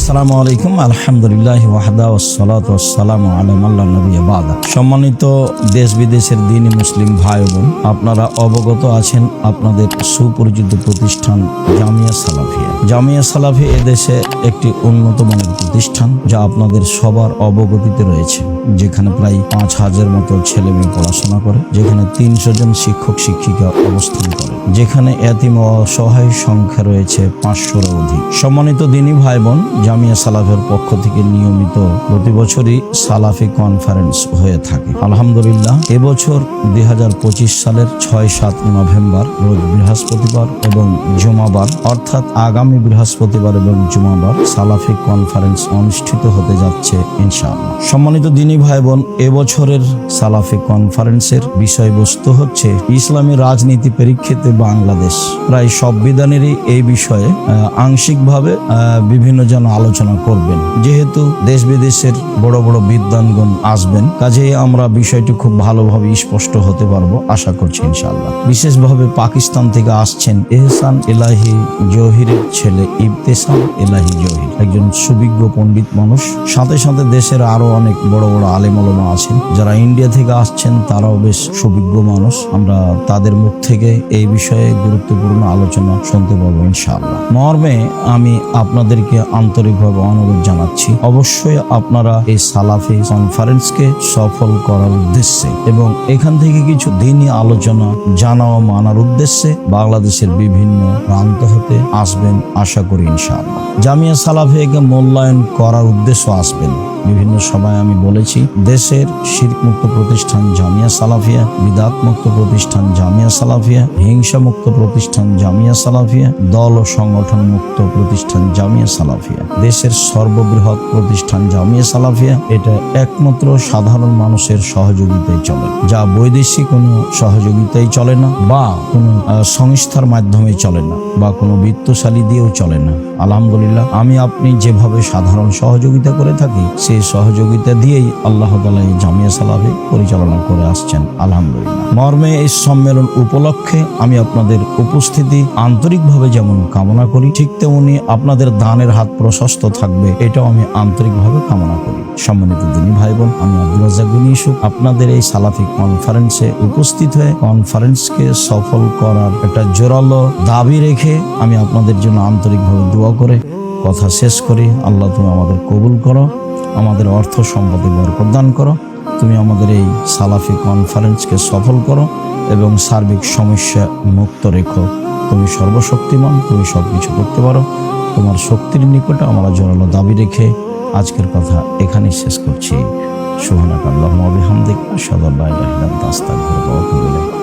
আসসালামু আলাইকুম, আলহামদুলিল্লাহ ওয়াহদা ওয়াসসালাতু ওয়াসসালামু আলা মান লা নাবিয়্যা বা'দা। সম্মানিত দেশ বিদেশের দ্বীনি মুসলিম ভাই বোন, আপনারা অবগত আছেন আপনাদের সুপরিচিত প্রতিষ্ঠান জামিয়া সালাফিয়া। জামিয়া সালাফিয়া এদেশে একটি উন্নত মানের প্রতিষ্ঠান, যা আপনাদের সবার অবগতিতে রয়েছে, যেখানে প্রায় ৫,০০০ মতো ছেলে মেয়ে পড়াশোনা করে, যেখানে ৩০০ জন শিক্ষক শিক্ষিকা অবস্থান করে, যেখানে এতিম ও অসহায় সংখ্যা রয়েছে ৫০০-এর অধিক। সম্মানিত দ্বীনি ভাই বোন, জামিয়া সালাফের পক্ষ থেকে নিয়মিত প্রতি বছরই সালাফি কনফারেন্স হয়ে থাকে। আলহামদুলিল্লাহ, এবছর ২০২৫ সালের ৬-৭ নভেম্বর রোজ বৃহস্পতিবার এবং জুমাবার, অর্থাৎ আগামী বৃহস্পতিবার এবং জুমাবার সালাফি কনফারেন্স অনুষ্ঠিত হতে যাচ্ছে ইনশাআল্লাহ। সম্মানিত দ্বীনি ভাই বোন, এবছরের সালাফি কনফারেন্সের বিষয়বস্তু হচ্ছে ইসলামী রাজনীতি পরীক্ষিতে বাংলাদেশ। প্রায় সব বিধানেরই এই বিষয়ে আংশিকভাবে বিভিন্ন জন আলোচনা করবেন। যেহেতু দেশ বিদেশের বড় বড় বিদ্বানগণ আসবেন, কাজেই আমরা বিষয়টি খুব ভালোভাবে স্পষ্ট হতে পারবো আশা করছি ইনশাআল্লাহ। বিশেষভাবে পাকিস্তান থেকে আসছেন এহসান এলাহি জহিরের ছেলে ইবতেসাম এলাহি জহির, একজন সুবিজ্ঞ পণ্ডিত মানুষ। সাথে সাথে দেশের আরো অনেক বড় বড় আলেম ওলামা আছেন যারা ইন্ডিয়া থেকে আসছেন, তারাও বেশ সুবিজ্ঞ মানুষ। আমরা তাদের মুখ থেকে এই বিষয়ে গুরুত্বপূর্ণ আলোচনা শুনতে পাবো ইনশাআল্লাহ। মর্মে আমি আপনাদেরকে আন্তরিকভাবে অনুরোধ জানাচ্ছি, অবশ্যই আপনারা এই সালাফি কনফারেন্সকে সফল করার উদ্দেশ্যে এবং এখান থেকে কিছু দ্বীনি আলোচনা জানা ও মানার উদ্দেশ্যে বাংলাদেশের বিভিন্ন প্রান্ত হতে আসবেন আশা করি ইনশাআল্লাহ। জামিয়া সালাফিয়াকে মূল্যায়ন করার উদ্দেশ্য আসবেন। বিভিন্ন সময় আমি বলেছি, দেশের শিরক মুক্ত প্রতিষ্ঠান জামিয়া সালাফিয়া, বিদাত মুক্ত প্রতিষ্ঠান জামিয়া সালাফিয়া, হিংসা মুক্ত প্রতিষ্ঠান জামিয়া সালাফিয়া, দল ও সংগঠন মুক্ত প্রতিষ্ঠান জামিয়া সালাফিয়া, দেশের সর্ববৃহৎ প্রতিষ্ঠান জামিয়া সালাফিয়া। এটা একমাত্র সাধারণ মানুষের সহযোগিতায় চলে, যা বৈদেশিক কোনো সহযোগিতায় চলে না, বা কোনো সংস্থার মাধ্যমে চলে না, বা কোনো বিত্তশালী দিয়েও চলে না। আলহামদুলিল্লাহ, আমি আপনি যেভাবে সাধারণ সহযোগিতা করে থাকি, সেই সহযোগিতা দিয়েই আল্লাহ তাআলা এই জামিয়া সালাফি পরিচালনা করে আসছেন আলহামদুলিল্লাহ। মর্মে এই সম্মেলন উপলক্ষে আমি আপনাদের উপস্থিতি আন্তরিকভাবে যেমন কামনা করি, ঠিক তেমনি আপনাদের দানের হাত প্রশস্ত থাকবে, এটাও আমি আন্তরিকভাবে কামনা করি। সম্মানিত দ্বীনি ভাই বোন, আমি আব্দুর রাজ্জাক বিন ইউসুফ আপনাদের এই সালাফি কনফারেন্সে উপস্থিত হয়ে কনফারেন্সকে সফল করার একটা জোরালো দাবি রেখে আমি আপনাদের জন্য আন্তরিকভাবে দোয়া করে কথা শেষ করি। আল্লাহ, তুমি আমাদের কবুল করো, আমাদের অর্থ সম্পদে বরকত দান করো, তুমি আমাদের এই সালাফি কনফারেন্সকে সফল করো এবং সার্বিক সমস্যা মুক্ত রেখো। তুমি সর্বশক্তিমান, তুমি সব কিছু করতে পারো। তোমার শক্তির নিকটে আমরা জোরালো দাবি রেখে আজকের কথা এখানেই শেষ করছি। সুবহানাকাল্লাহুম্মা ওয়া বিহামদিকা আশহাদু আল্লা ইলাহা ইল্লা আনতা আস্তাগফিরুকা ওয়া আতুবু ইলাইক।